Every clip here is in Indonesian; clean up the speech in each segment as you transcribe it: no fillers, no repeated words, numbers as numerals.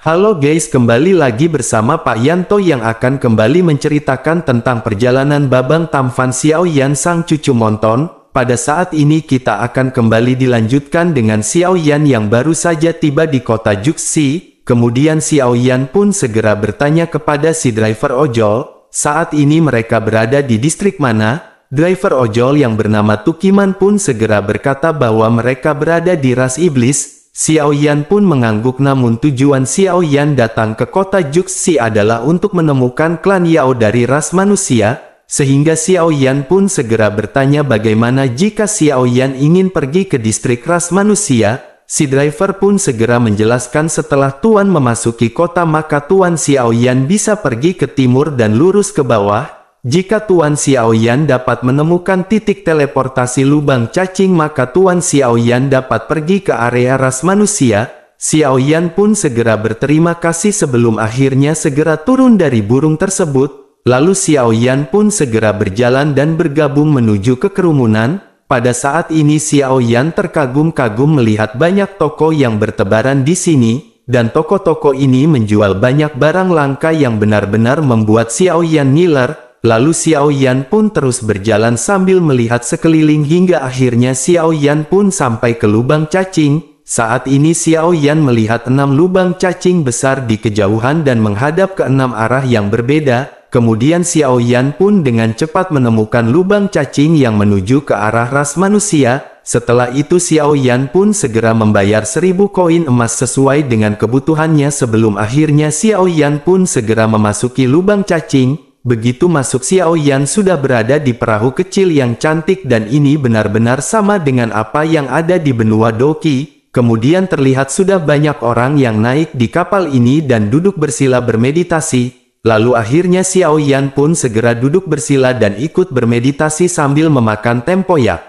Halo guys, kembali lagi bersama Pak Yanto yang akan kembali menceritakan tentang perjalanan Babang Tampan Xiaoyan sang cucu Monton. Pada saat ini kita akan kembali dilanjutkan dengan Xiaoyan yang baru saja tiba di kota Juxi. Kemudian Xiaoyan pun segera bertanya kepada si driver ojol, saat ini mereka berada di distrik mana? Driver ojol yang bernama Tukiman pun segera berkata bahwa mereka berada di ras iblis. Xiaoyan pun mengangguk, namun tujuan Xiaoyan datang ke kota Juxi adalah untuk menemukan klan Yao dari ras manusia, sehingga Xiaoyan pun segera bertanya bagaimana jika Xiaoyan ingin pergi ke distrik ras manusia. Si driver pun segera menjelaskan setelah Tuan memasuki kota maka Tuan Xiaoyan bisa pergi ke timur dan lurus ke bawah. Jika Tuan Xiaoyan dapat menemukan titik teleportasi lubang cacing maka Tuan Xiaoyan dapat pergi ke area ras manusia. Xiaoyan pun segera berterima kasih sebelum akhirnya segera turun dari burung tersebut. Lalu Xiaoyan pun segera berjalan dan bergabung menuju ke kerumunan. Pada saat ini Xiaoyan terkagum-kagum melihat banyak toko yang bertebaran di sini. Dan toko-toko ini menjual banyak barang langka yang benar-benar membuat Xiaoyan ngiler. Lalu Xiaoyan pun terus berjalan sambil melihat sekeliling hingga akhirnya Xiaoyan pun sampai ke lubang cacing. Saat ini Xiaoyan melihat 6 lubang cacing besar di kejauhan dan menghadap ke 6 arah yang berbeda. Kemudian Xiaoyan pun dengan cepat menemukan lubang cacing yang menuju ke arah ras manusia. Setelah itu Xiaoyan pun segera membayar 1000 koin emas sesuai dengan kebutuhannya sebelum akhirnya Xiaoyan pun segera memasuki lubang cacing. Begitu masuk Xiaoyan sudah berada di perahu kecil yang cantik dan ini benar-benar sama dengan apa yang ada di benua Doki. Kemudian terlihat sudah banyak orang yang naik di kapal ini dan duduk bersila bermeditasi. Lalu akhirnya Xiaoyan pun segera duduk bersila dan ikut bermeditasi sambil memakan tempoyak.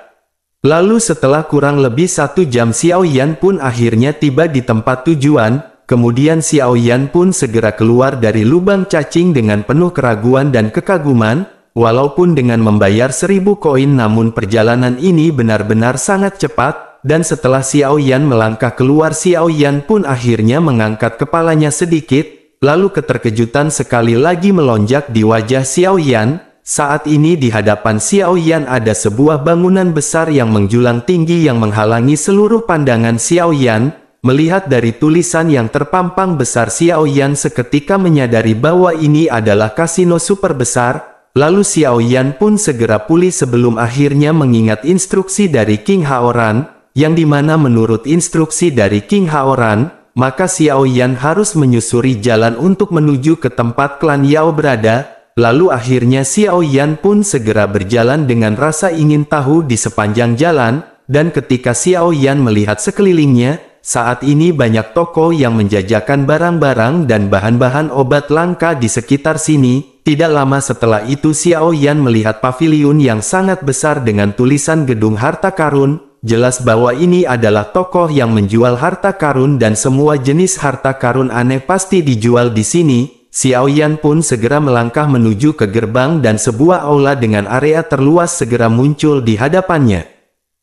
Lalu setelah kurang lebih 1 jam Xiaoyan pun akhirnya tiba di tempat tujuan. Kemudian Xiaoyan pun segera keluar dari lubang cacing dengan penuh keraguan dan kekaguman. Walaupun dengan membayar 1000 koin namun perjalanan ini benar-benar sangat cepat. Dan setelah Xiaoyan melangkah keluar Xiaoyan pun akhirnya mengangkat kepalanya sedikit. Lalu keterkejutan sekali lagi melonjak di wajah Xiaoyan. Saat ini di hadapan Xiaoyan ada sebuah bangunan besar yang menjulang tinggi yang menghalangi seluruh pandangan Xiaoyan. Melihat dari tulisan yang terpampang besar Xiaoyan seketika menyadari bahwa ini adalah kasino super besar. Lalu Xiaoyan pun segera pulih sebelum akhirnya mengingat instruksi dari King Haoran. Yang dimana menurut instruksi dari King Haoran, maka Xiaoyan harus menyusuri jalan untuk menuju ke tempat klan Yao berada. Lalu akhirnya Xiaoyan pun segera berjalan dengan rasa ingin tahu di sepanjang jalan. Dan ketika Xiaoyan melihat sekelilingnya, saat ini banyak toko yang menjajakan barang-barang dan bahan-bahan obat langka di sekitar sini. Tidak lama setelah itu Xiaoyan melihat paviliun yang sangat besar dengan tulisan gedung harta karun. Jelas bahwa ini adalah toko yang menjual harta karun dan semua jenis harta karun aneh pasti dijual di sini. Xiaoyan pun segera melangkah menuju ke gerbang dan sebuah aula dengan area terluas segera muncul di hadapannya.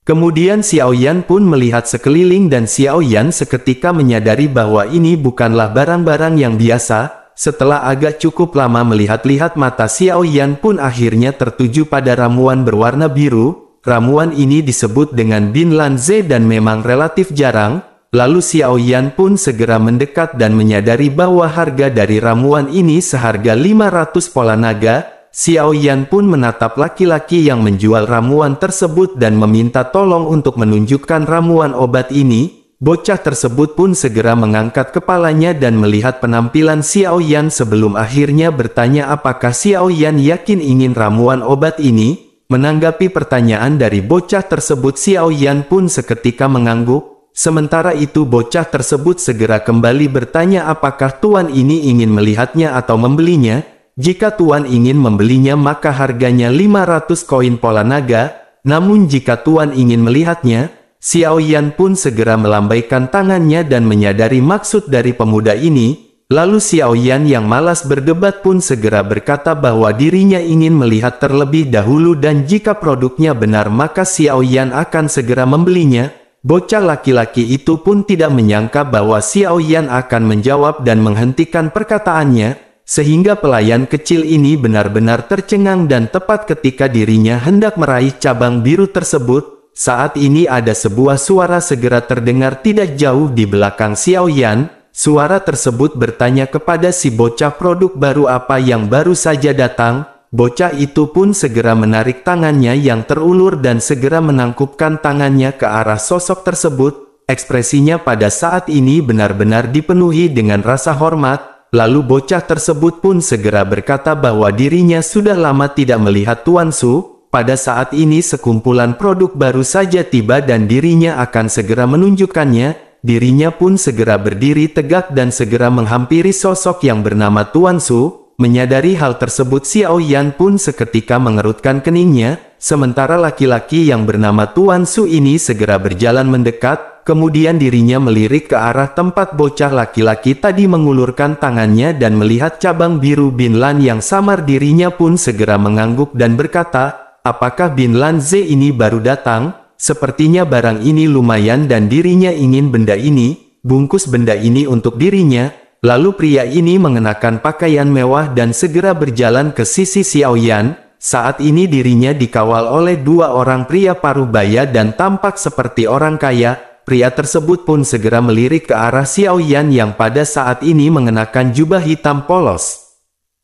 Kemudian Xiaoyan pun melihat sekeliling dan Xiaoyan seketika menyadari bahwa ini bukanlah barang-barang yang biasa. Setelah agak cukup lama melihat-lihat mata Xiaoyan pun akhirnya tertuju pada ramuan berwarna biru. Ramuan ini disebut dengan Bin Lan Ze dan memang relatif jarang. Lalu Xiaoyan pun segera mendekat dan menyadari bahwa harga dari ramuan ini seharga 500 pola naga. Xiaoyan pun menatap laki-laki yang menjual ramuan tersebut dan meminta tolong untuk menunjukkan ramuan obat ini. Bocah tersebut pun segera mengangkat kepalanya dan melihat penampilan Xiaoyan sebelum akhirnya bertanya apakah Xiaoyan yakin ingin ramuan obat ini. Menanggapi pertanyaan dari bocah tersebut Xiaoyan pun seketika mengangguk. Sementara itu bocah tersebut segera kembali bertanya apakah tuan ini ingin melihatnya atau membelinya. Jika tuan ingin membelinya maka harganya 500 koin pola naga, namun jika tuan ingin melihatnya, Xiaoyan pun segera melambaikan tangannya dan menyadari maksud dari pemuda ini. Lalu Xiaoyan yang malas berdebat pun segera berkata bahwa dirinya ingin melihat terlebih dahulu dan jika produknya benar maka Xiaoyan akan segera membelinya. Bocah laki-laki itu pun tidak menyangka bahwa Xiao Yan akan menjawab dan menghentikan perkataannya, sehingga pelayan kecil ini benar-benar tercengang dan tepat ketika dirinya hendak meraih cabang biru tersebut. Saat ini ada sebuah suara segera terdengar tidak jauh di belakang Xiao Yan. Suara tersebut bertanya kepada si bocah produk baru apa yang baru saja datang. Bocah itu pun segera menarik tangannya yang terulur dan segera menangkupkan tangannya ke arah sosok tersebut. Ekspresinya pada saat ini benar-benar dipenuhi dengan rasa hormat. Lalu bocah tersebut pun segera berkata bahwa dirinya sudah lama tidak melihat Tuan Su. Pada saat ini sekumpulan produk baru saja tiba dan dirinya akan segera menunjukkannya. Dirinya pun segera berdiri tegak dan segera menghampiri sosok yang bernama Tuan Su. Menyadari hal tersebut, Xiao Yan pun seketika mengerutkan keningnya, sementara laki-laki yang bernama Tuan Su ini segera berjalan mendekat, kemudian dirinya melirik ke arah tempat bocah laki-laki tadi mengulurkan tangannya dan melihat cabang biru Bin Lan yang samar. Dirinya pun segera mengangguk dan berkata, apakah Bin Lan Z ini baru datang? Sepertinya barang ini lumayan dan dirinya ingin benda ini, bungkus benda ini untuk dirinya. Lalu pria ini mengenakan pakaian mewah dan segera berjalan ke sisi Xiao Yan. Saat ini dirinya dikawal oleh dua orang pria parubaya dan tampak seperti orang kaya. Pria tersebut pun segera melirik ke arah Xiao Yan yang pada saat ini mengenakan jubah hitam polos.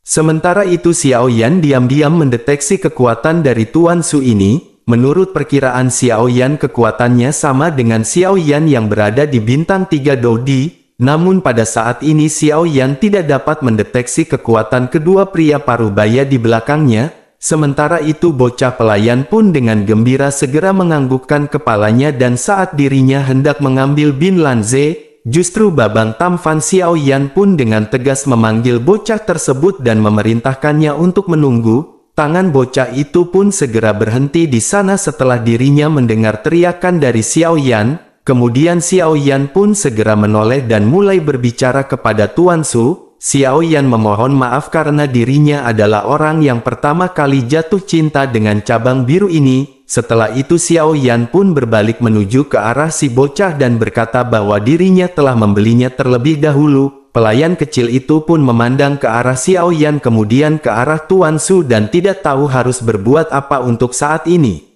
Sementara itu Xiao Yan diam-diam mendeteksi kekuatan dari Tuan Su ini. Menurut perkiraan Xiao Yan kekuatannya sama dengan Xiao Yan yang berada di bintang 3 Dodi. Namun pada saat ini Xiao Yan tidak dapat mendeteksi kekuatan kedua pria parubaya di belakangnya. Sementara itu bocah pelayan pun dengan gembira segera menganggukkan kepalanya dan saat dirinya hendak mengambil Bin Lan Z, justru Babang Tamfan Xiao Yan pun dengan tegas memanggil bocah tersebut dan memerintahkannya untuk menunggu. Tangan bocah itu pun segera berhenti di sana setelah dirinya mendengar teriakan dari Xiao Yan. Kemudian Xiao Yan pun segera menoleh dan mulai berbicara kepada Tuan Su. Xiao Yan memohon maaf karena dirinya adalah orang yang pertama kali jatuh cinta dengan cabang biru ini. Setelah itu Xiao Yan pun berbalik menuju ke arah si bocah dan berkata bahwa dirinya telah membelinya terlebih dahulu. Pelayan kecil itu pun memandang ke arah Xiao Yan kemudian ke arah Tuan Su dan tidak tahu harus berbuat apa untuk saat ini.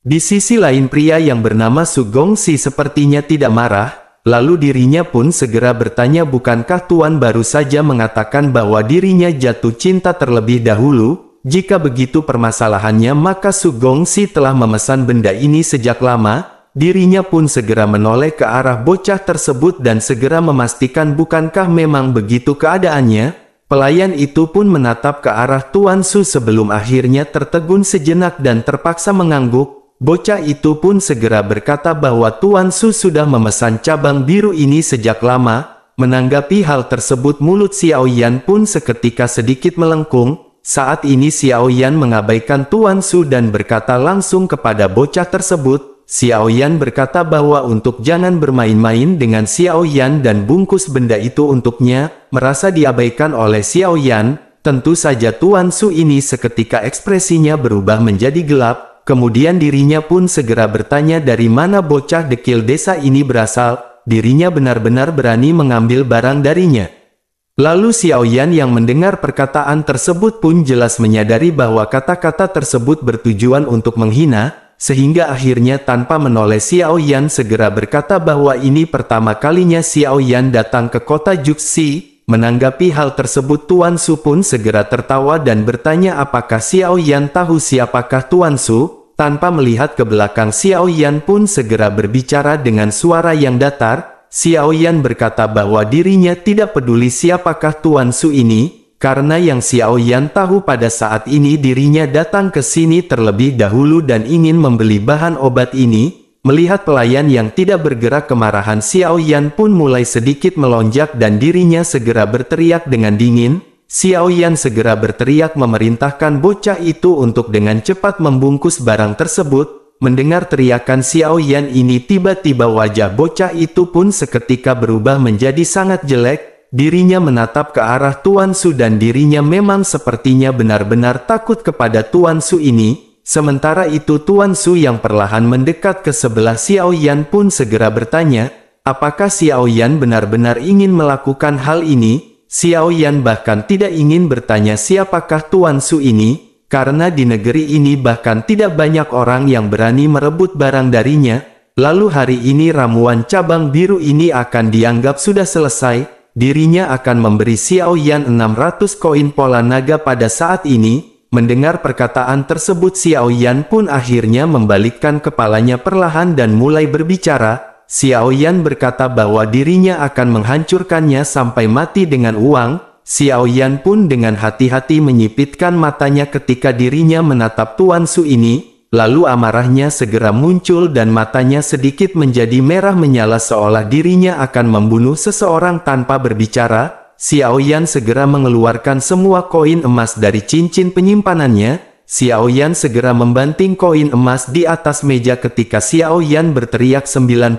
Di sisi lain pria yang bernama Su Gongxi sepertinya tidak marah, lalu dirinya pun segera bertanya bukankah Tuan baru saja mengatakan bahwa dirinya jatuh cinta terlebih dahulu? Jika begitu permasalahannya maka Su Gongxi telah memesan benda ini sejak lama. Dirinya pun segera menoleh ke arah bocah tersebut dan segera memastikan bukankah memang begitu keadaannya. Pelayan itu pun menatap ke arah Tuan Su sebelum akhirnya tertegun sejenak dan terpaksa mengangguk. Bocah itu pun segera berkata bahwa Tuan Su sudah memesan cabang biru ini sejak lama. Menanggapi hal tersebut mulut Xiao Yan pun seketika sedikit melengkung. Saat ini Xiao Yan mengabaikan Tuan Su dan berkata langsung kepada bocah tersebut. Xiao Yan berkata bahwa untuk jangan bermain-main dengan Xiao Yan dan bungkus benda itu untuknya. Merasa diabaikan oleh Xiao Yan, tentu saja Tuan Su ini seketika ekspresinya berubah menjadi gelap. Kemudian dirinya pun segera bertanya dari mana bocah dekil desa ini berasal. Dirinya benar-benar berani mengambil barang darinya. Lalu Xiao Yan yang mendengar perkataan tersebut pun jelas menyadari bahwa kata-kata tersebut bertujuan untuk menghina, sehingga akhirnya tanpa menoleh Xiao Yan segera berkata bahwa ini pertama kalinya Xiao Yan datang ke kota Juxi. Menanggapi hal tersebut Tuan Su pun segera tertawa dan bertanya apakah Xiao Yan tahu siapakah Tuan Su. Tanpa melihat ke belakang Xiao Yan pun segera berbicara dengan suara yang datar. Xiao Yan berkata bahwa dirinya tidak peduli siapakah Tuan Su ini, karena yang Xiao Yan tahu pada saat ini dirinya datang ke sini terlebih dahulu dan ingin membeli bahan obat ini. Melihat pelayan yang tidak bergerak kemarahan Xiao Yan pun mulai sedikit melonjak dan dirinya segera berteriak dengan dingin. Xiao Yan segera berteriak memerintahkan bocah itu untuk dengan cepat membungkus barang tersebut. Mendengar teriakan Xiao Yan ini tiba-tiba wajah bocah itu pun seketika berubah menjadi sangat jelek. Dirinya menatap ke arah Tuan Su dan dirinya memang sepertinya benar-benar takut kepada Tuan Su ini. Sementara itu Tuan Su yang perlahan mendekat ke sebelah Xiao Yan pun segera bertanya, apakah Xiao Yan benar-benar ingin melakukan hal ini? Xiao Yan bahkan tidak ingin bertanya siapakah Tuan Su ini, karena di negeri ini bahkan tidak banyak orang yang berani merebut barang darinya. Lalu hari ini ramuan cabang biru ini akan dianggap sudah selesai, dirinya akan memberi Xiao Yan 600 koin pola naga pada saat ini. Mendengar perkataan tersebut Xiao Yan pun akhirnya membalikkan kepalanya perlahan dan mulai berbicara. Xiao Yan berkata bahwa dirinya akan menghancurkannya sampai mati dengan uang. Xiao Yan pun dengan hati-hati menyipitkan matanya ketika dirinya menatap Tuan Su ini. Lalu amarahnya segera muncul dan matanya sedikit menjadi merah menyala seolah dirinya akan membunuh seseorang tanpa berbicara. Xiao Yan segera mengeluarkan semua koin emas dari cincin penyimpanannya. Xiao Yan segera membanting koin emas di atas meja ketika Xiao Yan berteriak 99.000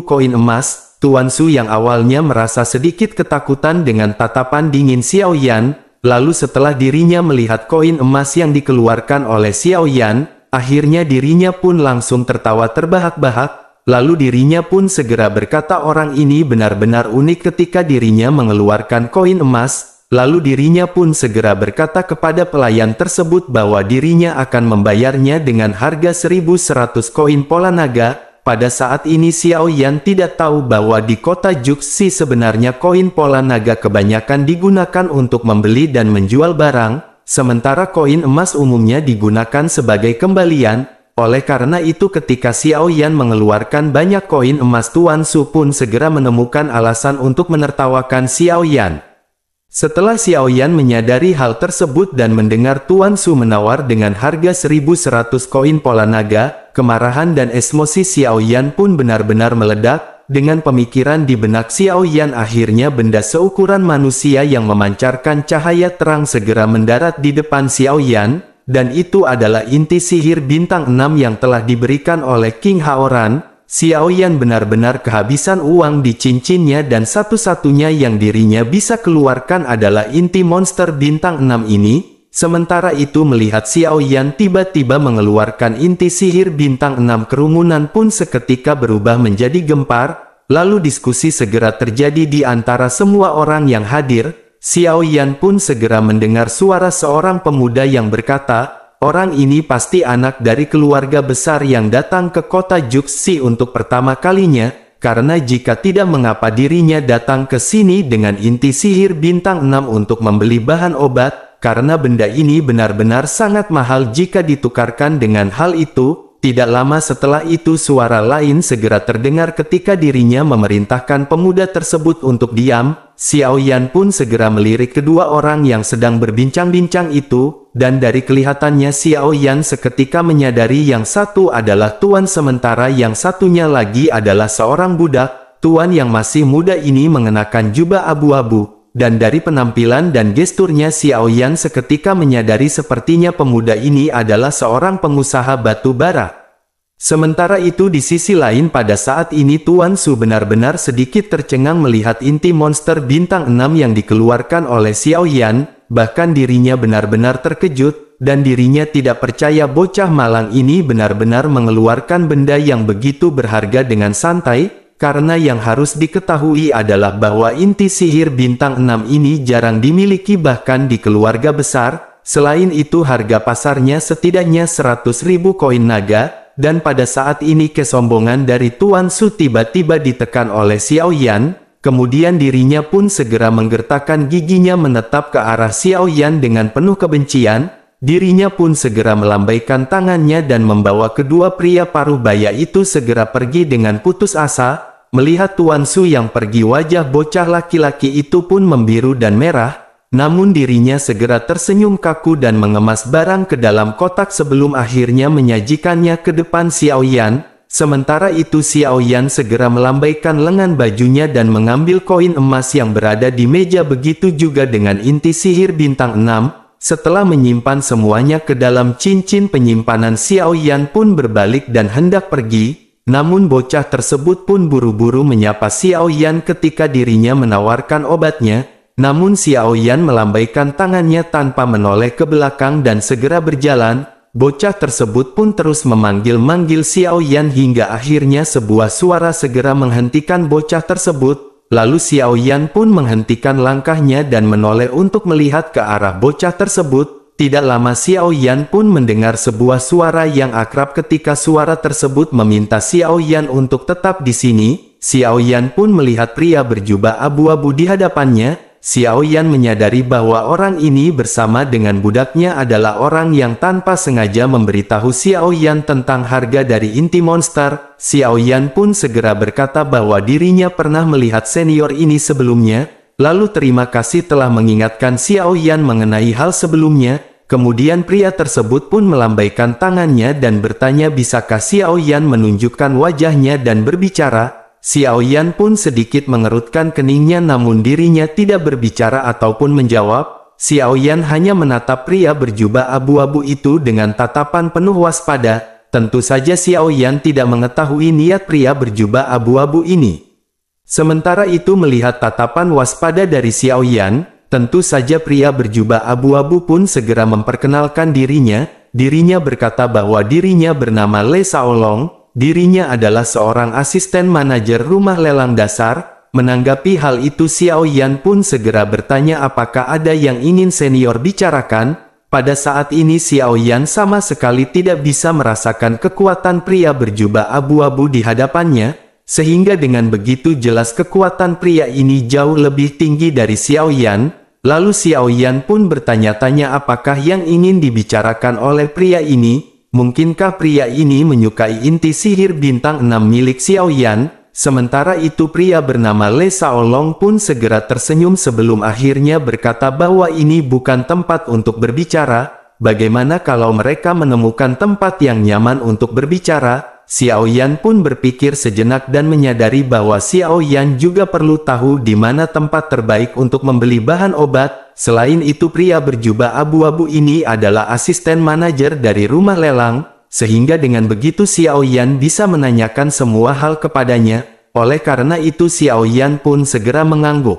koin emas. Tuan Su yang awalnya merasa sedikit ketakutan dengan tatapan dingin Xiao Yan, lalu setelah dirinya melihat koin emas yang dikeluarkan oleh Xiao Yan, akhirnya dirinya pun langsung tertawa terbahak-bahak. Lalu dirinya pun segera berkata orang ini benar-benar unik ketika dirinya mengeluarkan koin emas. Lalu dirinya pun segera berkata kepada pelayan tersebut bahwa dirinya akan membayarnya dengan harga 1.100 koin pola naga. Pada saat ini Xiao Yan tidak tahu bahwa di kota Juxi sebenarnya koin pola naga kebanyakan digunakan untuk membeli dan menjual barang, sementara koin emas umumnya digunakan sebagai kembalian. Oleh karena itu ketika Xiao Yan mengeluarkan banyak koin emas Tuan Su pun segera menemukan alasan untuk menertawakan Xiao Yan. Setelah Xiao Yan menyadari hal tersebut dan mendengar Tuan Su menawar dengan harga 1.100 koin pola naga, kemarahan dan emosi Xiao Yan pun benar-benar meledak. Dengan pemikiran di benak Xiao Yan akhirnya benda seukuran manusia yang memancarkan cahaya terang segera mendarat di depan Xiao Yan. Dan itu adalah inti sihir bintang 6 yang telah diberikan oleh King Haoran. Xiao Yan benar-benar kehabisan uang di cincinnya dan satu-satunya yang dirinya bisa keluarkan adalah inti monster bintang 6 ini. Sementara itu melihat Xiao Yan tiba-tiba mengeluarkan inti sihir bintang 6, kerumunan pun seketika berubah menjadi gempar. Lalu diskusi segera terjadi di antara semua orang yang hadir. Xiao Yan pun segera mendengar suara seorang pemuda yang berkata, orang ini pasti anak dari keluarga besar yang datang ke kota Juxi untuk pertama kalinya, karena jika tidak mengapa dirinya datang ke sini dengan inti sihir bintang 6 untuk membeli bahan obat, karena benda ini benar-benar sangat mahal jika ditukarkan dengan hal itu. Tidak lama setelah itu suara lain segera terdengar ketika dirinya memerintahkan pemuda tersebut untuk diam. Xiao Yan pun segera melirik kedua orang yang sedang berbincang-bincang itu, dan dari kelihatannya Xiao Yan seketika menyadari yang satu adalah Tuan sementara yang satunya lagi adalah seorang budak. Tuan yang masih muda ini mengenakan jubah abu-abu. Dan dari penampilan dan gesturnya Xiao Yan seketika menyadari sepertinya pemuda ini adalah seorang pengusaha batu bara. Sementara itu di sisi lain pada saat ini Tuan Su benar-benar sedikit tercengang melihat inti monster bintang 6 yang dikeluarkan oleh Xiao Yan, bahkan dirinya benar-benar terkejut, dan dirinya tidak percaya bocah malang ini benar-benar mengeluarkan benda yang begitu berharga dengan santai. Karena yang harus diketahui adalah bahwa inti sihir bintang 6 ini jarang dimiliki bahkan di keluarga besar. Selain itu harga pasarnya setidaknya 100.000 koin naga, dan pada saat ini kesombongan dari Tuan Su tiba-tiba ditekan oleh Xiao Yan. Kemudian dirinya pun segera menggertakkan giginya menetap ke arah Xiao Yan dengan penuh kebencian. Dirinya pun segera melambaikan tangannya dan membawa kedua pria paruh baya itu segera pergi dengan putus asa. Melihat Tuan Su yang pergi, wajah bocah laki-laki itu pun membiru dan merah, namun dirinya segera tersenyum kaku dan mengemas barang ke dalam kotak sebelum akhirnya menyajikannya ke depan Xiao Yan. Sementara itu Xiao Yan segera melambaikan lengan bajunya dan mengambil koin emas yang berada di meja, begitu juga dengan inti sihir bintang 6. Setelah menyimpan semuanya ke dalam cincin penyimpanan, Xiao Yan pun berbalik dan hendak pergi. Namun bocah tersebut pun buru-buru menyapa Xiao Yan ketika dirinya menawarkan obatnya. Namun Xiao Yan melambaikan tangannya tanpa menoleh ke belakang dan segera berjalan. bocah tersebut pun terus memanggil-manggil Xiao Yan hingga akhirnya sebuah suara segera menghentikan bocah tersebut. Lalu Xiao Yan pun menghentikan langkahnya dan menoleh untuk melihat ke arah bocah tersebut. Tidak lama Xiao Yan pun mendengar sebuah suara yang akrab. Ketika suara tersebut meminta Xiao Yan untuk tetap di sini, Xiao Yan pun melihat pria berjubah abu-abu di hadapannya. Xiao Yan menyadari bahwa orang ini bersama dengan budaknya adalah orang yang tanpa sengaja memberitahu Xiao Yan tentang harga dari inti monster. Xiao Yan pun segera berkata bahwa dirinya pernah melihat senior ini sebelumnya, lalu terima kasih telah mengingatkan Xiao Yan mengenai hal sebelumnya. Kemudian pria tersebut pun melambaikan tangannya dan bertanya bisakah Xiao Yan menunjukkan wajahnya dan berbicara. Xiao Yan pun sedikit mengerutkan keningnya namun dirinya tidak berbicara ataupun menjawab. Xiao Yan hanya menatap pria berjubah abu-abu itu dengan tatapan penuh waspada. Tentu saja Xiao Yan tidak mengetahui niat pria berjubah abu-abu ini. Sementara itu melihat tatapan waspada dari Xiao Yan, tentu saja pria berjubah abu-abu pun segera memperkenalkan dirinya. Dirinya berkata bahwa dirinya bernama Le Shaolong. Dirinya adalah seorang asisten manajer rumah lelang dasar. Menanggapi hal itu Xiao Yan pun segera bertanya apakah ada yang ingin senior bicarakan. Pada saat ini Xiao Yan sama sekali tidak bisa merasakan kekuatan pria berjubah abu-abu di hadapannya, sehingga dengan begitu jelas kekuatan pria ini jauh lebih tinggi dari Xiao Yan. Lalu Xiao Yan pun bertanya-tanya apakah yang ingin dibicarakan oleh pria ini. Mungkinkah pria ini menyukai inti sihir bintang 6 milik Xiao Yan? Sementara itu pria bernama Le Shaolong pun segera tersenyum sebelum akhirnya berkata bahwa ini bukan tempat untuk berbicara. Bagaimana kalau mereka menemukan tempat yang nyaman untuk berbicara? Xiao Yan pun berpikir sejenak dan menyadari bahwa Xiao Yan juga perlu tahu di mana tempat terbaik untuk membeli bahan obat. Selain itu pria berjubah abu-abu ini adalah asisten manajer dari rumah lelang, sehingga dengan begitu Xiao Yan bisa menanyakan semua hal kepadanya. Oleh karena itu Xiao Yan pun segera mengangguk.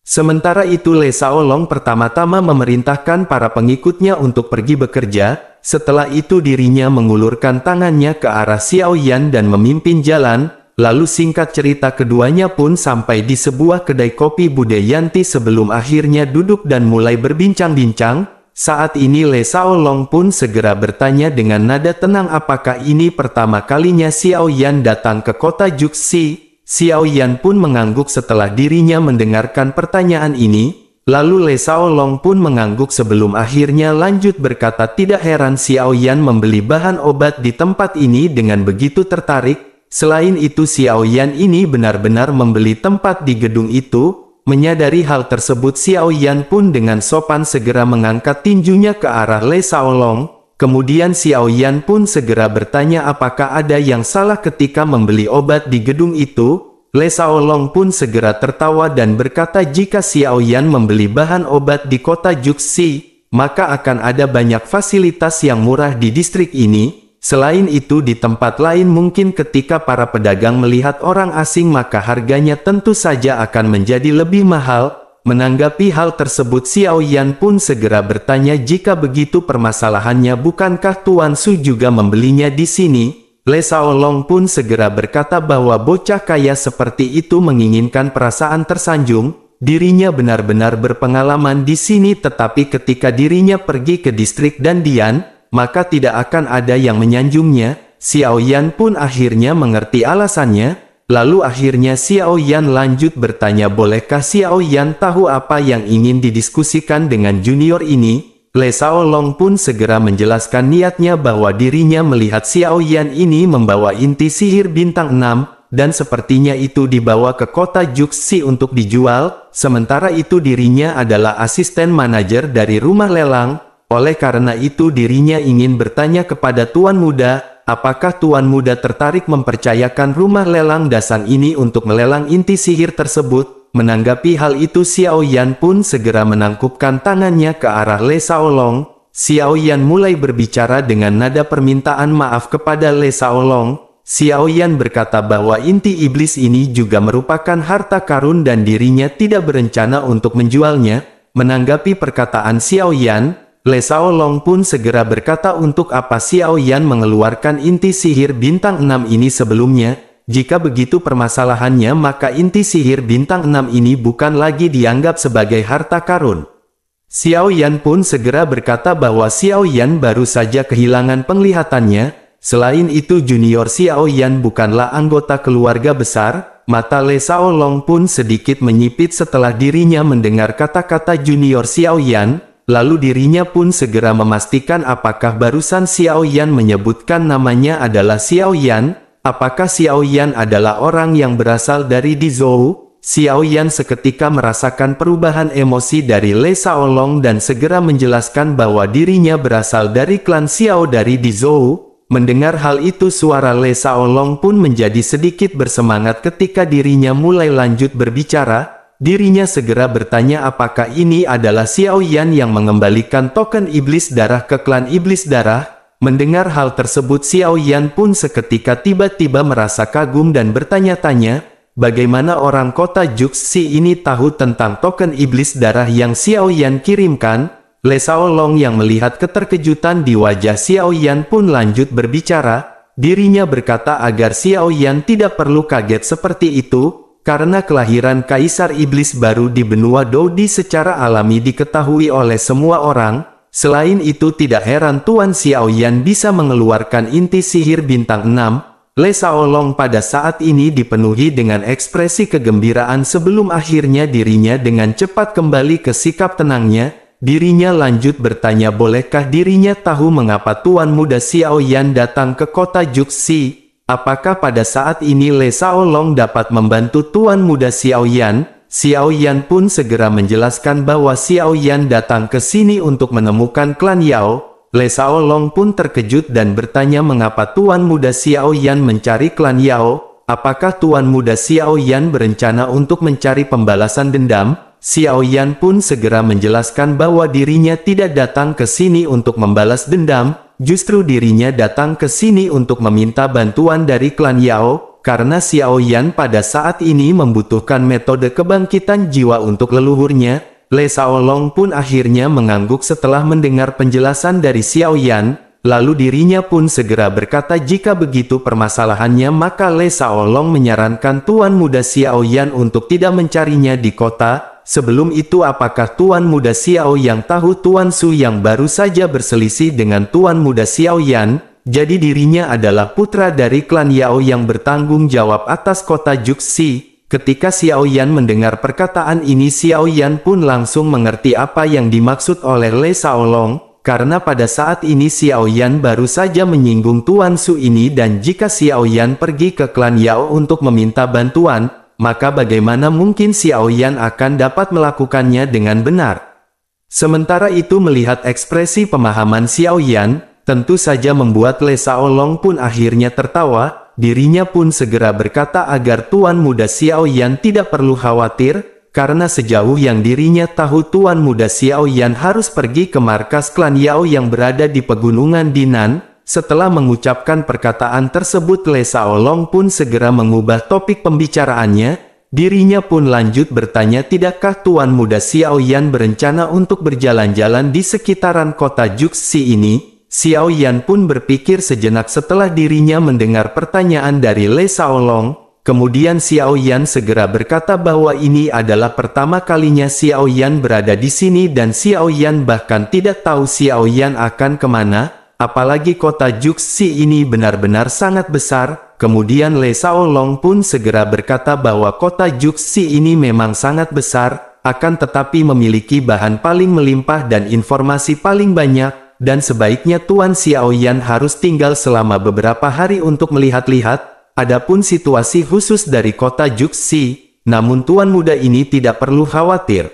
Sementara itu Le Shaolong pertama-tama memerintahkan para pengikutnya untuk pergi bekerja. Setelah itu dirinya mengulurkan tangannya ke arah Xiao Yan dan memimpin jalan. Lalu singkat cerita keduanya pun sampai di sebuah kedai kopi Budayanti sebelum akhirnya duduk dan mulai berbincang-bincang. Saat ini Le Shaolong pun segera bertanya dengan nada tenang apakah ini pertama kalinya Xiao Yan datang ke kota Juxi. Xiao Yan pun mengangguk setelah dirinya mendengarkan pertanyaan ini. Lalu Le Shaolong pun mengangguk sebelum akhirnya lanjut berkata tidak heran Xiao Yan membeli bahan obat di tempat ini dengan begitu tertarik. Selain itu Xiao Yan ini benar-benar membeli tempat di gedung itu. Menyadari hal tersebut Xiao Yan pun dengan sopan segera mengangkat tinjunya ke arah Le Shaolong. Kemudian Xiao Yan pun segera bertanya apakah ada yang salah ketika membeli obat di gedung itu. Le Shaolong pun segera tertawa dan berkata jika Xiao Yan membeli bahan obat di kota Juxi, maka akan ada banyak fasilitas yang murah di distrik ini. Selain itu di tempat lain mungkin ketika para pedagang melihat orang asing maka harganya tentu saja akan menjadi lebih mahal. Menanggapi hal tersebut Xiao Yan pun segera bertanya jika begitu permasalahannya bukankah Tuan Su juga membelinya di sini? Le Shaolong pun segera berkata bahwa bocah kaya seperti itu menginginkan perasaan tersanjung. Dirinya benar-benar berpengalaman di sini tetapi ketika dirinya pergi ke distrik Dandian, maka tidak akan ada yang menyanjungnya. Xiao Yan pun akhirnya mengerti alasannya. Lalu akhirnya Xiao Yan lanjut bertanya bolehkah Xiao Yan tahu apa yang ingin didiskusikan dengan junior ini? Le Shaolong pun segera menjelaskan niatnya bahwa dirinya melihat Xiao Yan ini membawa inti sihir bintang 6, dan sepertinya itu dibawa ke kota Juxi untuk dijual. Sementara itu dirinya adalah asisten manajer dari rumah lelang. Oleh karena itu dirinya ingin bertanya kepada Tuan Muda, apakah Tuan Muda tertarik mempercayakan rumah lelang dasar ini untuk melelang inti sihir tersebut? Menanggapi hal itu Xiao Yan pun segera menangkupkan tangannya ke arah Le Shaolong. Xiao Yan mulai berbicara dengan nada permintaan maaf kepada Le Shaolong. Xiao Yan berkata bahwa inti iblis ini juga merupakan harta karun dan dirinya tidak berencana untuk menjualnya. Menanggapi perkataan Xiao Yan, Le Shaolong pun segera berkata untuk apa Xiao Yan mengeluarkan inti sihir bintang 6 ini sebelumnya. Jika begitu permasalahannya maka inti sihir bintang 6 ini bukan lagi dianggap sebagai harta karun. Xiao Yan pun segera berkata bahwa Xiao Yan baru saja kehilangan penglihatannya. Selain itu junior Xiao Yan bukanlah anggota keluarga besar. Mata Le Shaolong pun sedikit menyipit setelah dirinya mendengar kata-kata junior Xiao Yan. Lalu dirinya pun segera memastikan apakah barusan Xiao Yan menyebutkan namanya adalah Xiao Yan. Apakah Xiao Yan adalah orang yang berasal dari Dizhou? Xiao Yan seketika merasakan perubahan emosi dari Le Shaolong dan segera menjelaskan bahwa dirinya berasal dari klan Xiao dari Dizhou. Mendengar hal itu suara Le Shaolong pun menjadi sedikit bersemangat ketika dirinya mulai lanjut berbicara. Dirinya segera bertanya apakah ini adalah Xiao Yan yang mengembalikan token iblis darah ke klan iblis darah. Mendengar hal tersebut Xiao Yan pun seketika tiba-tiba merasa kagum dan bertanya-tanya, bagaimana orang kota Juxi ini tahu tentang token iblis darah yang Xiao Yan kirimkan? Le Shaolong yang melihat keterkejutan di wajah Xiao Yan pun lanjut berbicara. Dirinya berkata agar Xiao Yan tidak perlu kaget seperti itu, karena kelahiran Kaisar Iblis baru di benua Dodi secara alami diketahui oleh semua orang. Selain itu tidak heran Tuan Xiao Yan bisa mengeluarkan inti sihir bintang 6. Le Shaolong pada saat ini dipenuhi dengan ekspresi kegembiraan sebelum akhirnya dirinya dengan cepat kembali ke sikap tenangnya. Dirinya lanjut bertanya bolehkah dirinya tahu mengapa Tuan Muda Xiao Yan datang ke kota Juxi? Apakah pada saat ini Le Shaolong dapat membantu Tuan Muda Xiao Yan? Xiao Yan pun segera menjelaskan bahwa Xiao Yan datang ke sini untuk menemukan klan Yao. Le Shaolong pun terkejut dan bertanya mengapa Tuan Muda Xiao Yan mencari klan Yao. Apakah Tuan Muda Xiao Yan berencana untuk mencari pembalasan dendam? Xiao Yan pun segera menjelaskan bahwa dirinya tidak datang ke sini untuk membalas dendam. Justru dirinya datang ke sini untuk meminta bantuan dari klan Yao, karena Xiao Yan pada saat ini membutuhkan metode kebangkitan jiwa untuk leluhurnya. Le Shaolong pun akhirnya mengangguk setelah mendengar penjelasan dari Xiao Yan, lalu dirinya pun segera berkata jika begitu permasalahannya maka Le Shaolong menyarankan Tuan Muda Xiao Yan untuk tidak mencarinya di kota. Sebelum itu apakah Tuan Muda Xiao yang tahu Tuan Su yang baru saja berselisih dengan Tuan Muda Xiao Yan? Jadi dirinya adalah putra dari klan Yao yang bertanggung jawab atas kota Juxi. Ketika Xiao Yan mendengar perkataan ini Xiao Yan pun langsung mengerti apa yang dimaksud oleh Le Shaolong. Karena pada saat ini Xiao Yan baru saja menyinggung Tuan Su ini dan jika Xiao Yan pergi ke klan Yao untuk meminta bantuan, maka bagaimana mungkin Xiao Yan akan dapat melakukannya dengan benar? Sementara itu melihat ekspresi pemahaman Xiao Yan, tentu saja membuat Le Shaolong pun akhirnya tertawa. Dirinya pun segera berkata agar Tuan Muda Xiao Yan tidak perlu khawatir, karena sejauh yang dirinya tahu Tuan Muda Xiao Yan harus pergi ke markas klan Yao yang berada di pegunungan Dinan. Setelah mengucapkan perkataan tersebut Le Shaolong pun segera mengubah topik pembicaraannya. Dirinya pun lanjut bertanya tidakkah Tuan Muda Xiao Yan berencana untuk berjalan-jalan di sekitaran kota Juxi ini? Xiao Yan pun berpikir sejenak setelah dirinya mendengar pertanyaan dari Le Shaolong. Kemudian Xiao Yan segera berkata bahwa ini adalah pertama kalinya Xiao Yan berada di sini dan Xiao Yan bahkan tidak tahu Xiao Yan akan kemana. Apalagi kota Juxi ini benar-benar sangat besar. Kemudian Le Shaolong pun segera berkata bahwa kota Juxi ini memang sangat besar, akan tetapi memiliki bahan paling melimpah dan informasi paling banyak, dan sebaiknya Tuan Xiao Yan harus tinggal selama beberapa hari untuk melihat-lihat. Adapun situasi khusus dari kota Juxi, namun Tuan Muda ini tidak perlu khawatir.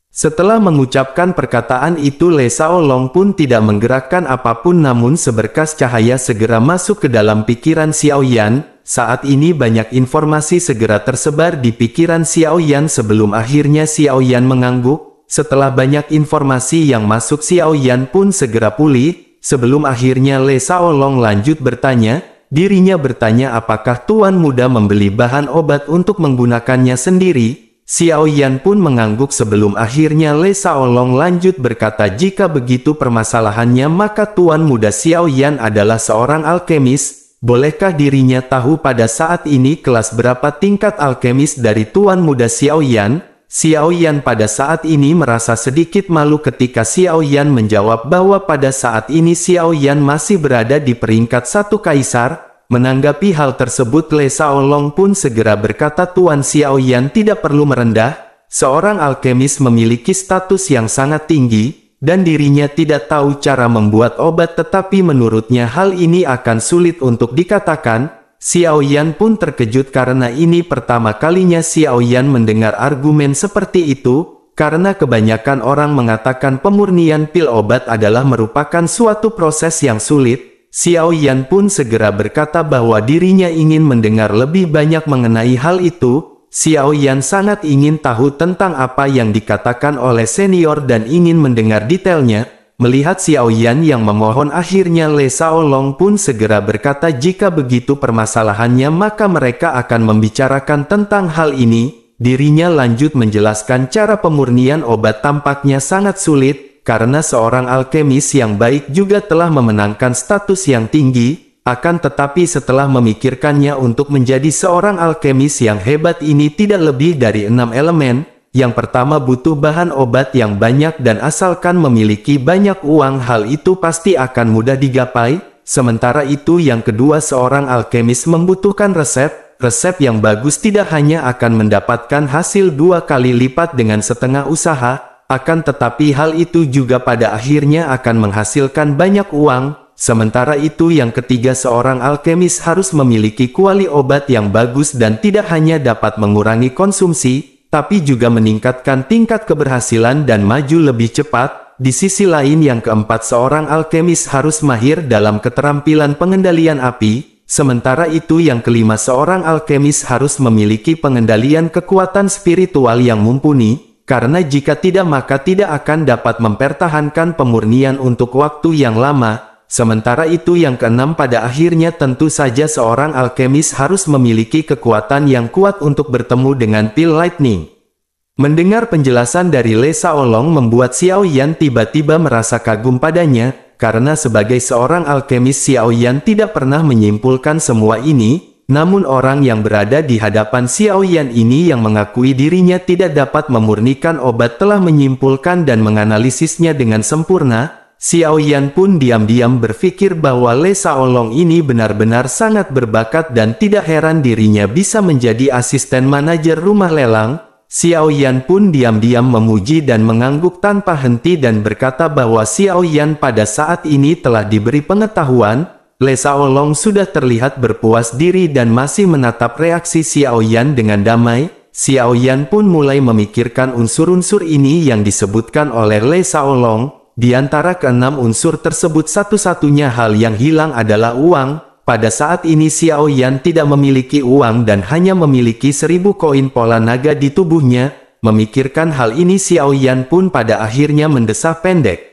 Setelah mengucapkan perkataan itu Le Shaolong pun tidak menggerakkan apapun namun seberkas cahaya segera masuk ke dalam pikiran Xiao Yan. Saat ini banyak informasi segera tersebar di pikiran Xiao Yan sebelum akhirnya Xiao Yan mengangguk. Setelah banyak informasi yang masuk Xiao Yan pun segera pulih. Sebelum akhirnya Le Shaolong lanjut bertanya, dirinya bertanya apakah Tuan Muda membeli bahan obat untuk menggunakannya sendiri. Xiao Yan pun mengangguk sebelum akhirnya Le Shaolong lanjut berkata, jika begitu permasalahannya maka Tuan Muda Xiao Yan adalah seorang alkemis. Bolehkah dirinya tahu pada saat ini kelas berapa tingkat alkemis dari Tuan Muda Xiao Yan? Xiao Yan pada saat ini merasa sedikit malu ketika Xiao Yan menjawab bahwa pada saat ini Xiao Yan masih berada di peringkat 1 kaisar. Menanggapi hal tersebut, Le Shaolong pun segera berkata, Tuan Xiao Yan tidak perlu merendah. Seorang alkemis memiliki status yang sangat tinggi, dan dirinya tidak tahu cara membuat obat, tetapi menurutnya hal ini akan sulit untuk dikatakan. Xiao Yan pun terkejut karena ini pertama kalinya Xiao Yan mendengar argumen seperti itu, karena kebanyakan orang mengatakan pemurnian pil obat adalah merupakan suatu proses yang sulit. Xiao Yan pun segera berkata bahwa dirinya ingin mendengar lebih banyak mengenai hal itu. Xiao Yan sangat ingin tahu tentang apa yang dikatakan oleh senior dan ingin mendengar detailnya. Melihat Xiao Yan yang memohon, akhirnya Le Shaolong pun segera berkata, jika begitu permasalahannya maka mereka akan membicarakan tentang hal ini. Dirinya lanjut menjelaskan cara pemurnian obat tampaknya sangat sulit. Karena seorang alkemis yang baik juga telah memenangkan status yang tinggi, akan tetapi setelah memikirkannya untuk menjadi seorang alkemis yang hebat ini tidak lebih dari 6 elemen. Yang pertama butuh bahan obat yang banyak dan asalkan memiliki banyak uang hal itu pasti akan mudah digapai. Sementara itu yang kedua seorang alkemis membutuhkan resep. Resep yang bagus tidak hanya akan mendapatkan hasil 2 kali lipat dengan setengah usaha, akan tetapi hal itu juga pada akhirnya akan menghasilkan banyak uang. Sementara itu yang ketiga seorang alkemis harus memiliki kuali obat yang bagus dan tidak hanya dapat mengurangi konsumsi, tapi juga meningkatkan tingkat keberhasilan dan maju lebih cepat. Di sisi lain yang keempat seorang alkemis harus mahir dalam keterampilan pengendalian api. Sementara itu yang kelima seorang alkemis harus memiliki pengendalian kekuatan spiritual yang mumpuni. Karena jika tidak maka tidak akan dapat mempertahankan pemurnian untuk waktu yang lama. Sementara itu yang keenam pada akhirnya tentu saja seorang alkemis harus memiliki kekuatan yang kuat untuk bertemu dengan pil lightning. Mendengar penjelasan dari Le Shaolong membuat Xiao Yan tiba-tiba merasa kagum padanya, karena sebagai seorang alkemis Xiao Yan tidak pernah menyimpulkan semua ini. Namun orang yang berada di hadapan Xiao Yan ini yang mengakui dirinya tidak dapat memurnikan obat telah menyimpulkan dan menganalisisnya dengan sempurna. Xiao Yan pun diam-diam berpikir bahwa Le Shaolong ini benar-benar sangat berbakat dan tidak heran dirinya bisa menjadi asisten manajer rumah lelang. Xiao Yan pun diam-diam memuji dan mengangguk tanpa henti dan berkata bahwa Xiao Yan pada saat ini telah diberi pengetahuan. Le Shaolong sudah terlihat berpuas diri dan masih menatap reaksi Xiao Yan dengan damai. Xiao Yan pun mulai memikirkan unsur-unsur ini yang disebutkan oleh Le Shaolong. Di antara keenam unsur tersebut satu-satunya hal yang hilang adalah uang. Pada saat ini Xiao Yan tidak memiliki uang dan hanya memiliki 1000 koin pola naga di tubuhnya. Memikirkan hal ini Xiao Yan pun pada akhirnya mendesah pendek.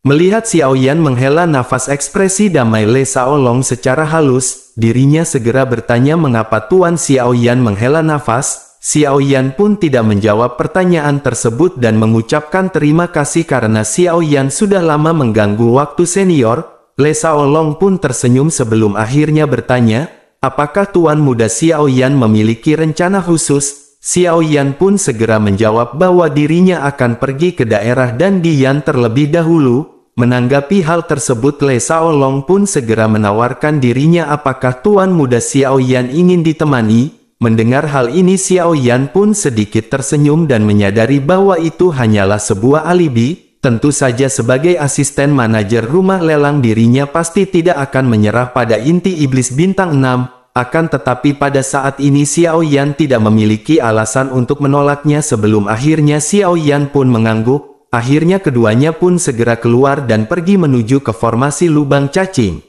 Melihat Xiao Yan menghela nafas, ekspresi damai Le Shaolong secara halus, dirinya segera bertanya mengapa Tuan Xiao Yan menghela nafas. Xiao Yan pun tidak menjawab pertanyaan tersebut dan mengucapkan terima kasih karena Xiao Yan sudah lama mengganggu waktu senior. Le Shaolong pun tersenyum sebelum akhirnya bertanya, apakah Tuan Muda Xiao Yan memiliki rencana khusus? Xiao Yan pun segera menjawab bahwa dirinya akan pergi ke daerah dan Dian terlebih dahulu. Menanggapi hal tersebut Le Shaolong pun segera menawarkan dirinya apakah Tuan Muda Xiao Yan ingin ditemani. Mendengar hal ini Xiao Yan pun sedikit tersenyum dan menyadari bahwa itu hanyalah sebuah alibi. Tentu saja sebagai asisten manajer rumah lelang dirinya pasti tidak akan menyerah pada inti iblis bintang 6. Akan tetapi pada saat ini Xiao Yan tidak memiliki alasan untuk menolaknya. Sebelum akhirnya Xiao Yan pun mengangguk. Akhirnya keduanya pun segera keluar dan pergi menuju ke formasi lubang cacing.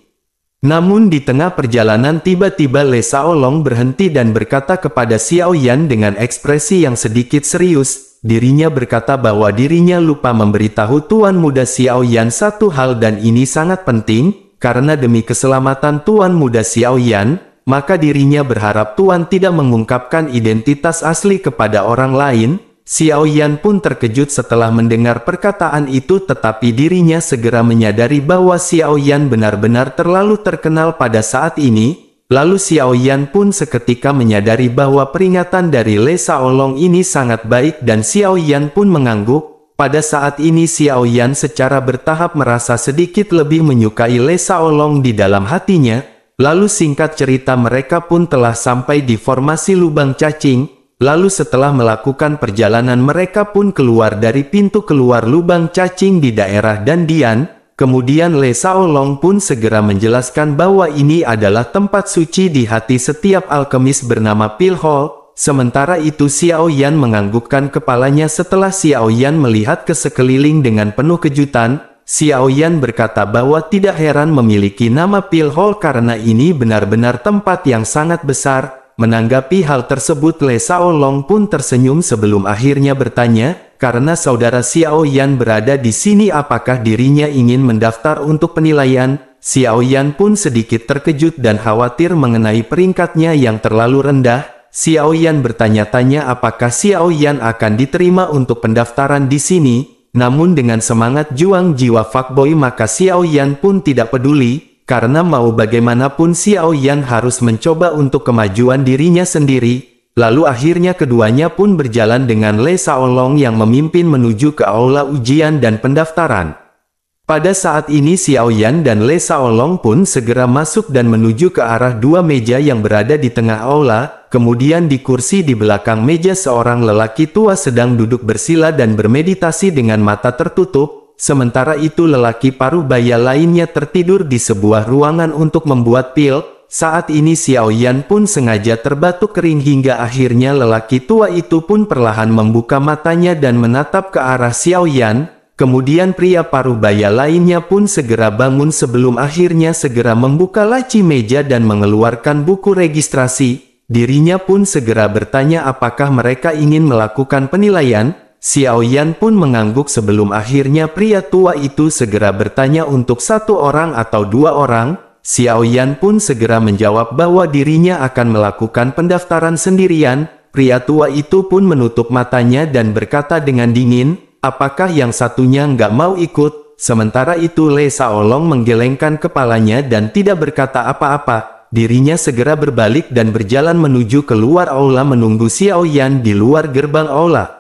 Namun di tengah perjalanan tiba-tiba Le Shaolong berhenti dan berkata kepada Xiao Yan dengan ekspresi yang sedikit serius. Dirinya berkata bahwa dirinya lupa memberitahu Tuan Muda Xiao Yan satu hal dan ini sangat penting. Karena demi keselamatan Tuan Muda Xiao Yan, maka dirinya berharap Tuan tidak mengungkapkan identitas asli kepada orang lain. Xiao Yan pun terkejut setelah mendengar perkataan itu, tetapi dirinya segera menyadari bahwa Xiao Yan benar-benar terlalu terkenal pada saat ini. Lalu Xiao Yan pun seketika menyadari bahwa peringatan dari Le Shaolong ini sangat baik dan Xiao Yan pun mengangguk. Pada saat ini Xiao Yan secara bertahap merasa sedikit lebih menyukai Le Shaolong di dalam hatinya. Lalu singkat cerita mereka pun telah sampai di formasi lubang cacing. Lalu setelah melakukan perjalanan mereka pun keluar dari pintu keluar lubang cacing di daerah Dandian. Kemudian Le Shaolong pun segera menjelaskan bahwa ini adalah tempat suci di hati setiap alkemis bernama Pil Hall. Sementara itu Xiao Yan menganggukkan kepalanya setelah Xiao Yan melihat ke sekeliling dengan penuh kejutan. Xiao Yan berkata bahwa tidak heran memiliki nama Pil Hall karena ini benar-benar tempat yang sangat besar. Menanggapi hal tersebut Le Shaolong pun tersenyum sebelum akhirnya bertanya, karena saudara Xiao Yan berada di sini apakah dirinya ingin mendaftar untuk penilaian? Xiao Yan pun sedikit terkejut dan khawatir mengenai peringkatnya yang terlalu rendah. Xiao Yan bertanya-tanya apakah Xiao Yan akan diterima untuk pendaftaran di sini. Namun dengan semangat juang jiwa fuckboy maka Xiao Yan pun tidak peduli. Karena mau bagaimanapun Xiao Yan harus mencoba untuk kemajuan dirinya sendiri. Lalu akhirnya keduanya pun berjalan dengan Le Shaolong yang memimpin menuju ke aula ujian dan pendaftaran. Pada saat ini Xiao Yan dan Le Shaolong pun segera masuk dan menuju ke arah dua meja yang berada di tengah aula. Kemudian di kursi di belakang meja seorang lelaki tua sedang duduk bersila dan bermeditasi dengan mata tertutup. Sementara itu lelaki paruh baya lainnya tertidur di sebuah ruangan untuk membuat pil. Saat ini Xiao Yan pun sengaja terbatuk kering hingga akhirnya lelaki tua itu pun perlahan membuka matanya dan menatap ke arah Xiao Yan. Kemudian pria paruh baya lainnya pun segera bangun sebelum akhirnya segera membuka laci meja dan mengeluarkan buku registrasi. Dirinya pun segera bertanya apakah mereka ingin melakukan penilaian. Xiao Yan pun mengangguk sebelum akhirnya pria tua itu segera bertanya untuk satu orang atau dua orang. Xiao Yan pun segera menjawab bahwa dirinya akan melakukan pendaftaran sendirian. Pria tua itu pun menutup matanya dan berkata dengan dingin, apakah yang satunya nggak mau ikut? Sementara itu Le Shaolong menggelengkan kepalanya dan tidak berkata apa-apa. Dirinya segera berbalik dan berjalan menuju keluar aula menunggu Xiao Yan di luar gerbang aula.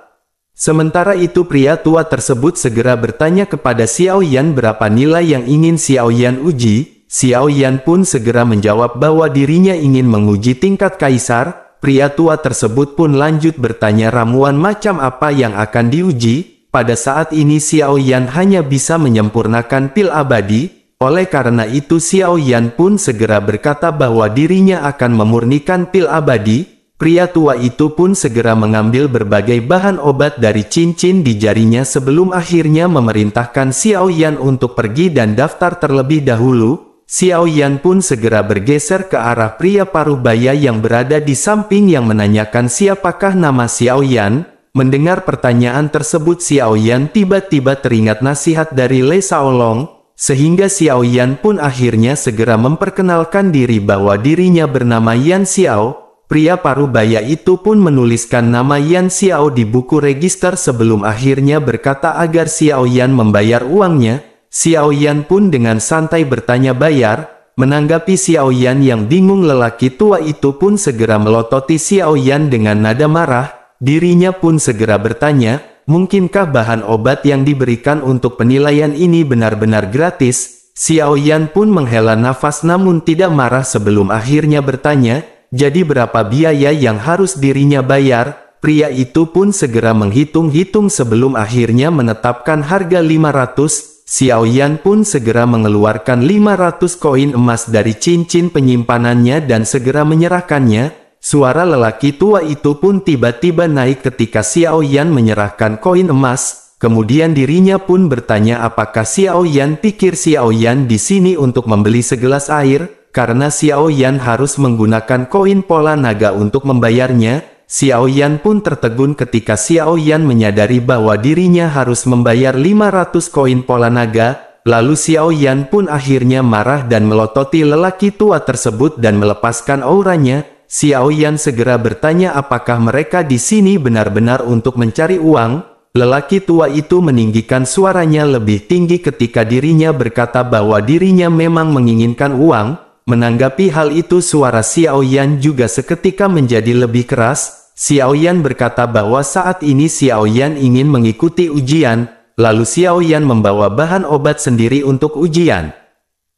Sementara itu pria tua tersebut segera bertanya kepada Xiao Yan berapa nilai yang ingin Xiao Yan uji. Xiao Yan pun segera menjawab bahwa dirinya ingin menguji tingkat kaisar. Pria tua tersebut pun lanjut bertanya ramuan macam apa yang akan diuji. Pada saat ini Xiao Yan hanya bisa menyempurnakan pil abadi. Oleh karena itu Xiao Yan pun segera berkata bahwa dirinya akan memurnikan pil abadi. Pria tua itu pun segera mengambil berbagai bahan obat dari cincin di jarinya sebelum akhirnya memerintahkan Xiao Yan untuk pergi dan daftar terlebih dahulu. Xiao Yan pun segera bergeser ke arah pria paruh baya yang berada di samping yang menanyakan siapakah nama Xiao Yan. Mendengar pertanyaan tersebut Xiao Yan tiba-tiba teringat nasihat dari Le Shaolong, sehingga Xiao Yan pun akhirnya segera memperkenalkan diri bahwa dirinya bernama Yan Xiao. Pria paruh baya itu pun menuliskan nama Yan Xiao di buku register sebelum akhirnya berkata agar Xiao Yan membayar uangnya. Xiao Yan pun dengan santai bertanya bayar. Menanggapi Xiao Yan yang bingung lelaki tua itu pun segera melototi Xiao Yan dengan nada marah. Dirinya pun segera bertanya, mungkinkah bahan obat yang diberikan untuk penilaian ini benar-benar gratis? Xiao Yan pun menghela nafas namun tidak marah sebelum akhirnya bertanya, jadi berapa biaya yang harus dirinya bayar? Pria itu pun segera menghitung-hitung sebelum akhirnya menetapkan harga 500. Xiao Yan pun segera mengeluarkan 500 koin emas dari cincin penyimpanannya dan segera menyerahkannya. Suara lelaki tua itu pun tiba-tiba naik ketika Xiao Yan menyerahkan koin emas. Kemudian dirinya pun bertanya apakah Xiao Yan pikir Xiao Yan di sini untuk membeli segelas air. Karena Xiao Yan harus menggunakan koin pola naga untuk membayarnya, Xiao Yan pun tertegun ketika Xiao Yan menyadari bahwa dirinya harus membayar 500 koin pola naga. lalu Xiao Yan pun akhirnya marah dan melototi lelaki tua tersebut dan melepaskan auranya. Xiao Yan segera bertanya apakah mereka di sini benar-benar untuk mencari uang. Lelaki tua itu meninggikan suaranya lebih tinggi ketika dirinya berkata bahwa dirinya memang menginginkan uang. Menanggapi hal itu suara Xiao Yan juga seketika menjadi lebih keras. Xiao Yan berkata bahwa saat ini Xiao Yan ingin mengikuti ujian, lalu Xiao Yan membawa bahan obat sendiri untuk ujian.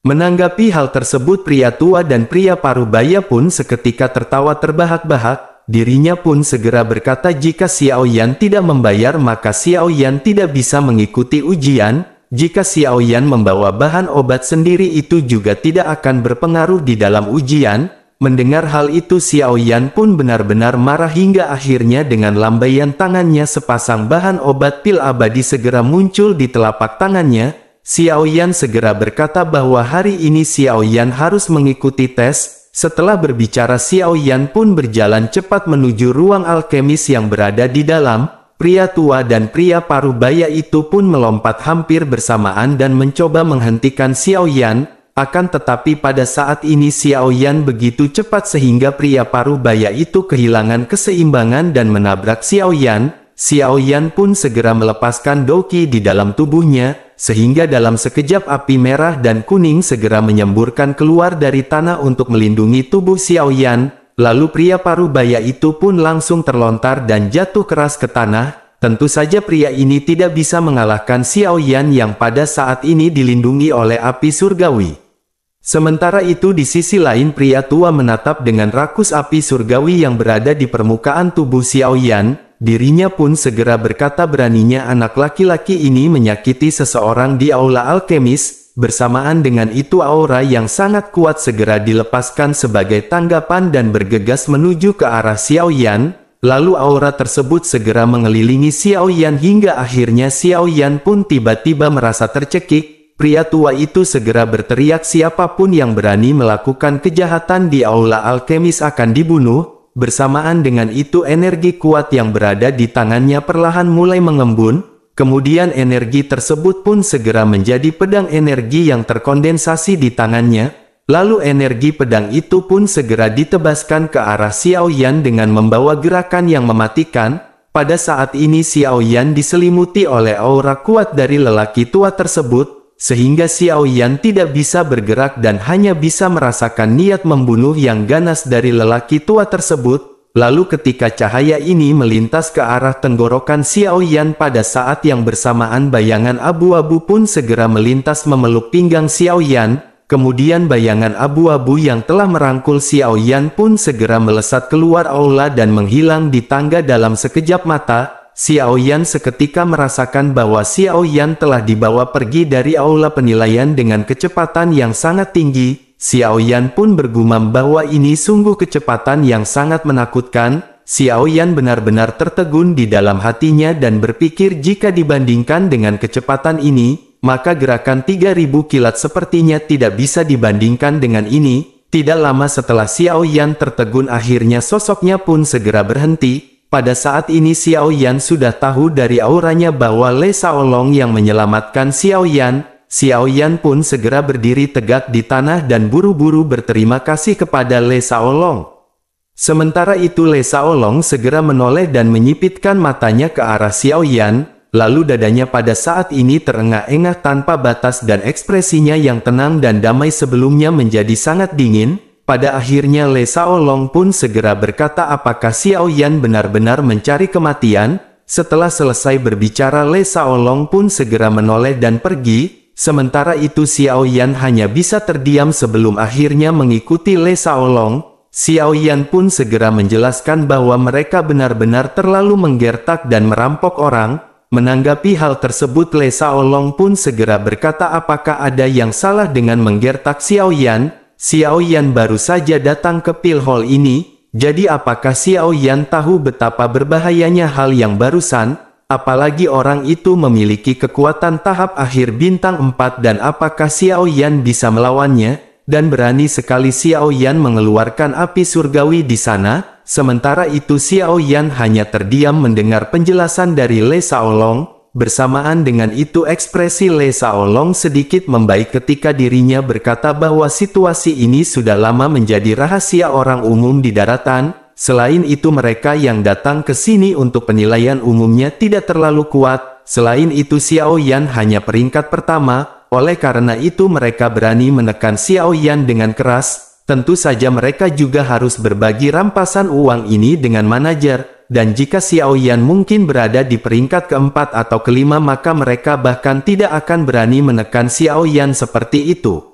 Menanggapi hal tersebut pria tua dan pria parubaya pun seketika tertawa terbahak-bahak. Dirinya pun segera berkata jika Xiao Yan tidak membayar maka Xiao Yan tidak bisa mengikuti ujian. Jika Xiao Yan membawa bahan obat sendiri itu juga tidak akan berpengaruh di dalam ujian. Mendengar hal itu Xiao Yan pun benar-benar marah hingga akhirnya dengan lambaian tangannya sepasang bahan obat pil abadi segera muncul di telapak tangannya. Xiao Yan segera berkata bahwa hari ini Xiao Yan harus mengikuti tes. Setelah berbicara Xiao Yan pun berjalan cepat menuju ruang alkemis yang berada di dalam. Pria tua dan pria parubaya itu pun melompat hampir bersamaan dan mencoba menghentikan Xiao Yan. Akan tetapi pada saat ini Xiao Yan begitu cepat sehingga pria parubaya itu kehilangan keseimbangan dan menabrak Xiao Yan. Xiao Yan pun segera melepaskan doki di dalam tubuhnya, sehingga dalam sekejap api merah dan kuning segera menyemburkan keluar dari tanah untuk melindungi tubuh Xiao Yan. Lalu pria parubaya itu pun langsung terlontar dan jatuh keras ke tanah. Tentu saja pria ini tidak bisa mengalahkan Xiao Yan yang pada saat ini dilindungi oleh api surgawi. Sementara itu di sisi lain pria tua menatap dengan rakus api surgawi yang berada di permukaan tubuh Xiao Yan. Dirinya pun segera berkata beraninya anak laki-laki ini menyakiti seseorang di aula alkemis. Bersamaan dengan itu aura yang sangat kuat segera dilepaskan sebagai tanggapan dan bergegas menuju ke arah Xiao Yan. Lalu aura tersebut segera mengelilingi Xiao Yan hingga akhirnya Xiao Yan pun tiba-tiba merasa tercekik. Pria tua itu segera berteriak siapapun yang berani melakukan kejahatan di aula alkemis akan dibunuh. Bersamaan dengan itu energi kuat yang berada di tangannya perlahan mulai mengembun, kemudian energi tersebut pun segera menjadi pedang energi yang terkondensasi di tangannya, lalu energi pedang itu pun segera ditebaskan ke arah Xiao Yan dengan membawa gerakan yang mematikan. Pada saat ini Xiao Yan diselimuti oleh aura kuat dari lelaki tua tersebut, sehingga Xiao Yan tidak bisa bergerak dan hanya bisa merasakan niat membunuh yang ganas dari lelaki tua tersebut. Lalu ketika cahaya ini melintas ke arah tenggorokan Xiao Yan pada saat yang bersamaan bayangan abu-abu pun segera melintas memeluk pinggang Xiao Yan. Kemudian bayangan abu-abu yang telah merangkul Xiao Yan pun segera melesat keluar aula dan menghilang di tangga dalam sekejap mata. Xiao Yan seketika merasakan bahwa Xiao Yan telah dibawa pergi dari aula penilaian dengan kecepatan yang sangat tinggi. Xiao Yan pun bergumam bahwa ini sungguh kecepatan yang sangat menakutkan. Xiao Yan benar-benar tertegun di dalam hatinya dan berpikir jika dibandingkan dengan kecepatan ini, maka gerakan 3000 kilat sepertinya tidak bisa dibandingkan dengan ini. Tidak lama setelah Xiao Yan tertegun akhirnya sosoknya pun segera berhenti. Pada saat ini Xiao Yan sudah tahu dari auranya bahwa Le Shaolong yang menyelamatkan Xiao Yan. Xiao Yan pun segera berdiri tegak di tanah dan buru-buru berterima kasih kepada Le Shaolong. Sementara itu Le Shaolong segera menoleh dan menyipitkan matanya ke arah Xiao Yan. Lalu dadanya pada saat ini terengah-engah tanpa batas dan ekspresinya yang tenang dan damai sebelumnya menjadi sangat dingin. Pada akhirnya Le Shaolong pun segera berkata apakah Xiao Yan benar-benar mencari kematian. Setelah selesai berbicara Le Shaolong pun segera menoleh dan pergi. Sementara itu Xiao Yan hanya bisa terdiam sebelum akhirnya mengikuti Le Shaolong. Xiao Yan pun segera menjelaskan bahwa mereka benar-benar terlalu menggertak dan merampok orang. Menanggapi hal tersebut Le Shaolong pun segera berkata apakah ada yang salah dengan menggertak Xiao Yan. Xiao Yan baru saja datang ke pil hall ini, jadi apakah Xiao Yan tahu betapa berbahayanya hal yang barusan? Apalagi orang itu memiliki kekuatan tahap akhir bintang 4 dan apakah Xiao Yan bisa melawannya? Dan berani sekali Xiao Yan mengeluarkan api surgawi di sana. Sementara itu Xiao Yan hanya terdiam mendengar penjelasan dari Le Shaolong. Bersamaan dengan itu ekspresi Le Shaolong sedikit membaik ketika dirinya berkata bahwa situasi ini sudah lama menjadi rahasia orang umum di daratan. Selain itu mereka yang datang ke sini untuk penilaian umumnya tidak terlalu kuat. Selain itu Xiao Yan hanya peringkat pertama, oleh karena itu mereka berani menekan Xiao Yan dengan keras. Tentu saja mereka juga harus berbagi rampasan uang ini dengan manajer. Dan jika Xiao Yan mungkin berada di peringkat keempat atau kelima maka mereka bahkan tidak akan berani menekan Xiao Yan seperti itu.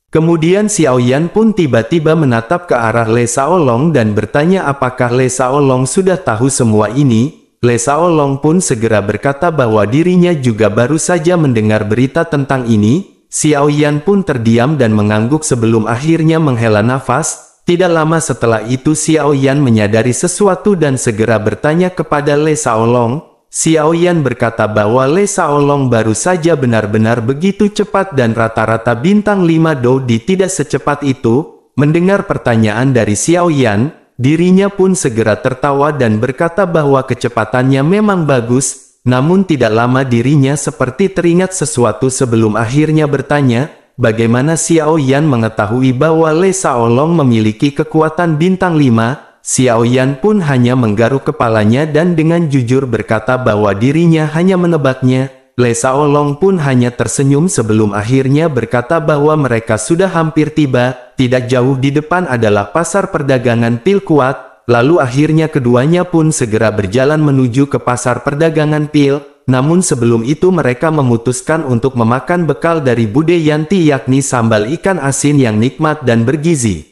Kemudian Xiao Yan pun tiba-tiba menatap ke arah Le Shaolong dan bertanya apakah Le Shaolong sudah tahu semua ini. Le Shaolong pun segera berkata bahwa dirinya juga baru saja mendengar berita tentang ini. Xiao Yan pun terdiam dan mengangguk sebelum akhirnya menghela nafas. Tidak lama setelah itu Xiao Yan menyadari sesuatu dan segera bertanya kepada Le Shaolong. Xiao Yan berkata bahwa Le Shaolong baru saja benar-benar begitu cepat dan rata-rata bintang 5 Dou Di tidak secepat itu. Mendengar pertanyaan dari Xiao Yan, dirinya pun segera tertawa dan berkata bahwa kecepatannya memang bagus. Namun tidak lama dirinya seperti teringat sesuatu sebelum akhirnya bertanya, bagaimana Xiao Yan mengetahui bahwa Le Shaolong memiliki kekuatan bintang 5? Xiao Yan pun hanya menggaruk kepalanya dan dengan jujur berkata bahwa dirinya hanya menebaknya. Le Shaolong pun hanya tersenyum sebelum akhirnya berkata bahwa mereka sudah hampir tiba. Tidak jauh di depan adalah pasar perdagangan pil kuat. Lalu akhirnya keduanya pun segera berjalan menuju ke pasar perdagangan pil. Namun sebelum itu mereka memutuskan untuk memakan bekal dari Bude Yanti yakni sambal ikan asin yang nikmat dan bergizi.